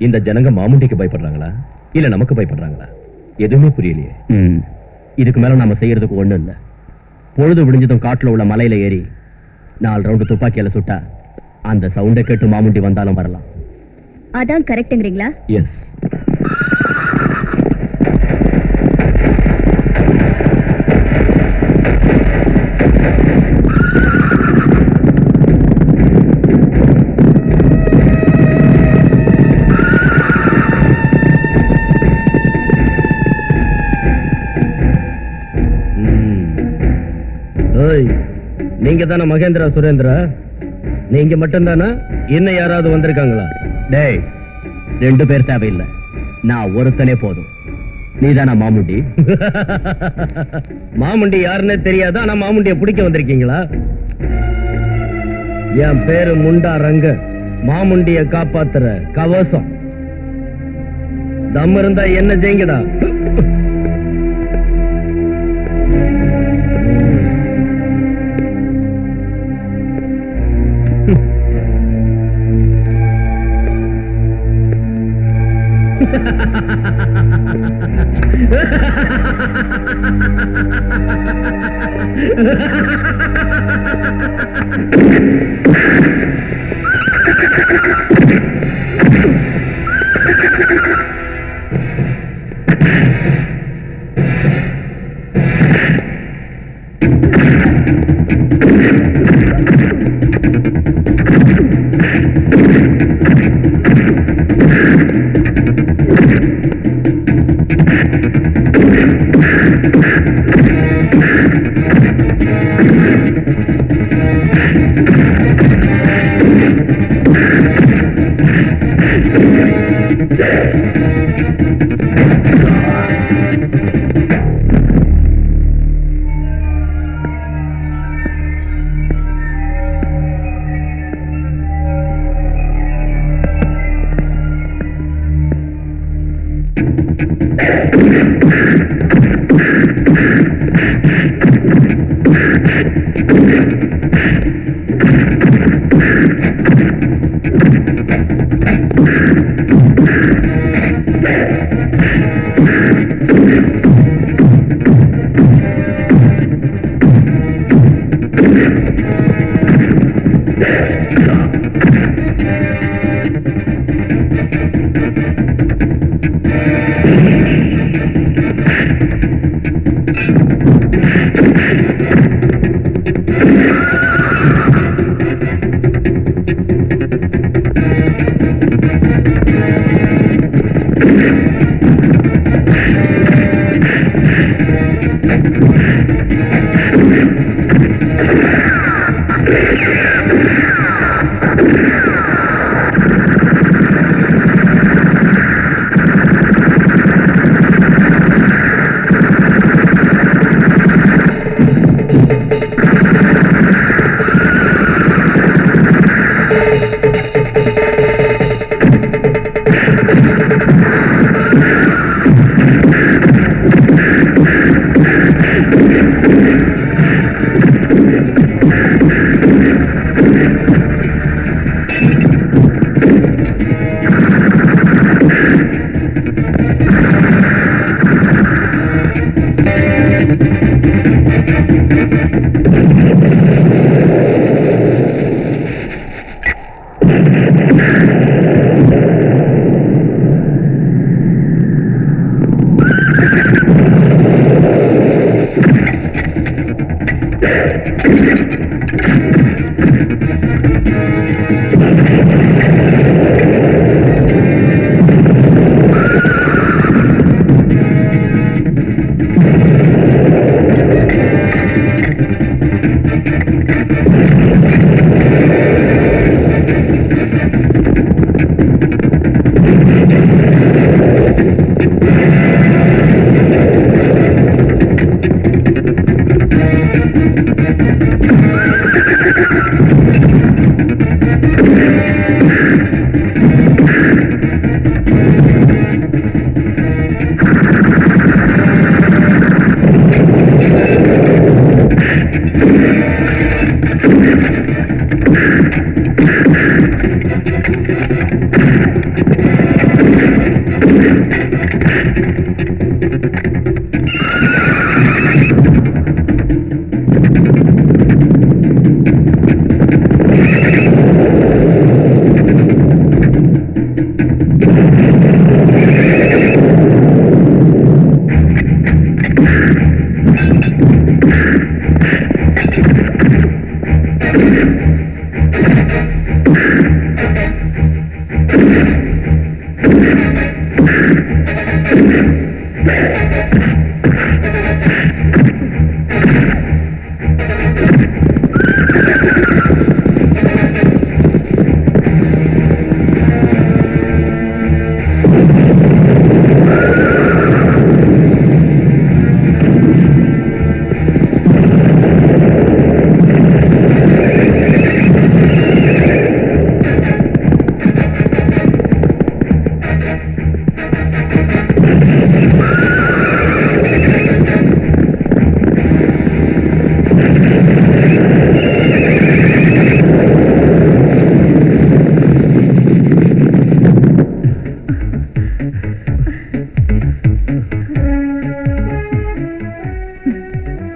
இந்த ஜனங்க மாமுண்டிக்கு பயப்படுறாங்களா இல்ல நமக்கு பயப்படுறாங்களா எதுவுமே புரியலையே. இதுக்கு மேல நாம செய்யறதுக்கு ஒண்ணும் இல்ல. பொழுது விடிஞ்சதும் காட்டுல உள்ள மலையில ஏறி 4 ரவுண்டு துப்பாக்கியால சுட்டா அந்த சவுண்டை கேட்டு மாமுண்டி வந்தாலும் வரலாம். அதான் கரெக்ட்ங்கறீங்களா? எஸ். நீங்க தானே மகேந்திரா சுரேந்திரா? நீங்க மட்டும்தானா? இன்னும் யாராவது வந்திருக்காங்களா? டேய், 2 பேர் தேவையில்லை, நான் ஒருத்தனே போதும். நீதானா மாமுண்டி? மாமுண்டி யாருன்னே தெரியாதா? ஆனா மாமுண்டிய பிடிக்க வந்திருக்கீங்களா? என் பேரு முண்டா ரங்க, மாமுண்டிய காப்பாத்துற கவசம். தம் இருந்தா என்ன ஜெயிங்கடா.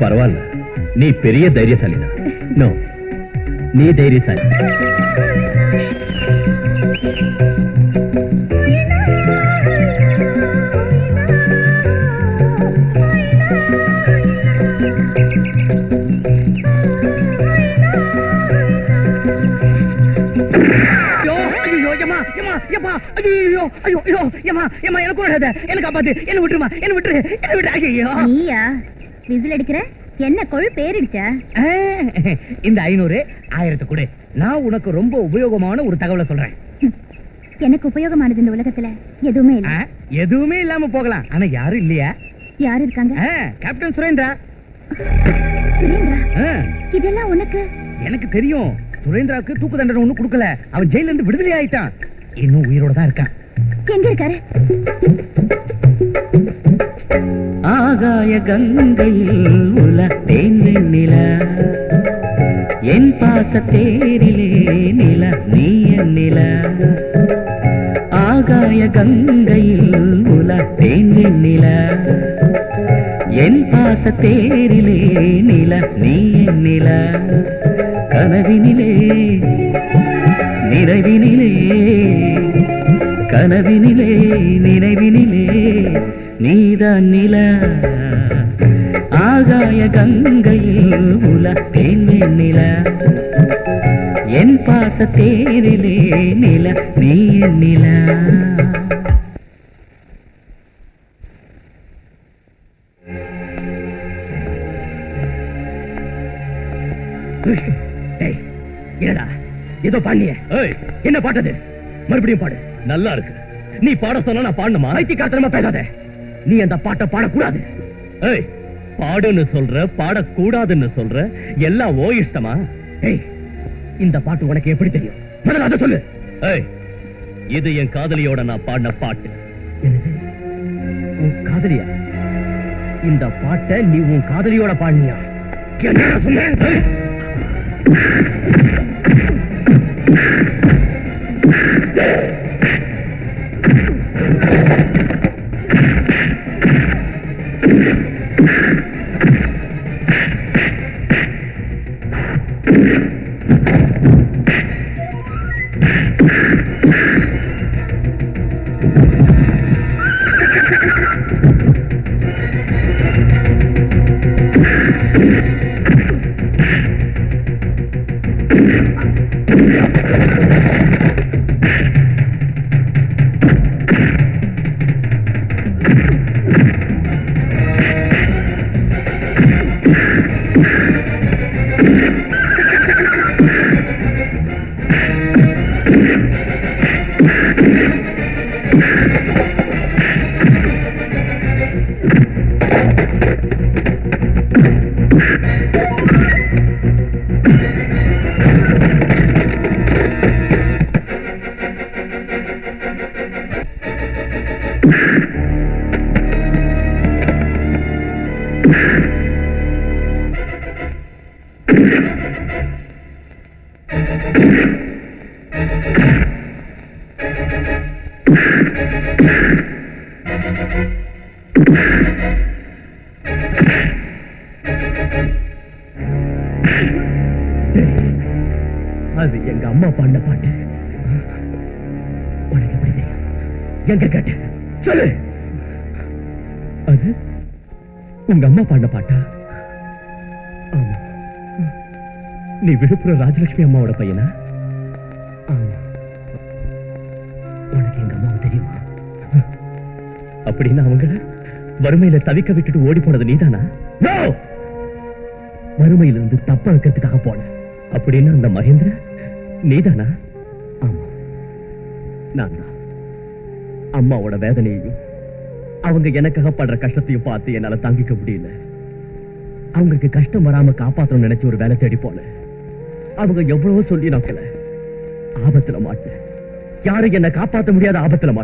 பரவாயில்ல, நீ பெரிய தைரியசாலினா. நோ, நீ தைரியசாலி. நீயா விசில் அடிக்கிற? என்ன கொழு பேரிடுச்சா? இந்த 500 1000 கொடு. நான் உனக்கு ரொம்ப உபயோகமான ஒரு தகவலை சொல்றேன். எனக்கு உபயோகமானது இந்த உலகத்துல எதுவுமே இல்ல. எதுவுமே இல்லாம போகலாம், ஆனா யாரும் இல்லையா? யாரு இருக்காங்க? கேப்டன் சுரேந்திரா. சுரேந்திரா, இதெல்லாம் உனக்கு? எனக்கு தெரியும். சுரேந்திராவுக்கு தூக்கு தண்டனை ஒண்ணு கொடுக்கல. அவன் ஜெயில இருந்து விடுதலை ஆயிட்டான். இன்னும் உயிரோட தான் இருக்கான். எங்க இருக்காரு? ஆகாய கங்கையில் உல தேன் நில, என் பாச தேரிலே நில நீ என் நில. ஆகாய கங்கையில் உல தேன் நில, என் பாச தேரிலே நில நீ என் நில. கனவினிலே நினைவினிலே, கனவினிலே நினைவினிலே நீதான் நில. ஆகாய கங்கையில் உல தேன் நில, என் பாச தேரிலே நில நீ என் நில. என்னடா ஏதோ பாண்டிய? என்ன பாட்டது? மறுபடியும் பாடு. நல்லா இருக்கு. நீ பாட சொன்னா நான் பாடணுமா? ஐத்தியக்காரத்தனமா பேசாத. நீ அந்த பாட்டை பாடக்கூடாது. ஏய், பாடுன்னு சொல்ற, பாடக்கூடாதுன்னு சொல்ற, எல்லாம் ஓ இஷ்டமா? ஏய், இந்த பாட்டு உனக்கு எப்படி தெரியும்? முதல்ல அதை சொல்லு. ஏய், இது என் காதலியோட நான் பாடின பாட்டு. என்னது? உன் காதலியா? இந்த பாட்டை நீ உன் காதலியோட பாடினியா? என்ன சொன்னேன்? அது எங்க அம்மா பாடின பாட்டு. உனக்கு எப்படி தெரியும்? எங்க கேட்ட சொல்லு. அது உங்க அம்மா பாடின பாட்டா? ஆமா. நீ விழுப்புரம் ராஜலட்சுமி அம்மாவோட பையனா? ஆமா. உனக்கு எங்க அம்மாவை தெரியுமா? அப்படின்னா அவங்கள வறுமையில தவிக்க விட்டுட்டு ஓடி போனது நீதானா? வறுமையிலிருந்து தப்ப வைக்கிறதுக்காக போன. அப்படின்னா அந்த மகேந்திர நீதானா? ஆமா, நான் தான். அம்மாவோட வேதனையையும் அவங்க எனக்காக படுற கஷ்டத்தையும் பார்த்து என்னால தாங்கிக்க முடியல. அவங்களுக்கு கஷ்டம் வராம காப்பாற்றணும் நினைச்சு ஒரு வேலை தேடி போன. அவங்க எவ்வளவோ சொல்லி நோக்கல. ஆபத்துல மாட்டேன். யாரும் என்ன காப்பாற்ற முடியாத ஆபத்துல மாட்டேன்.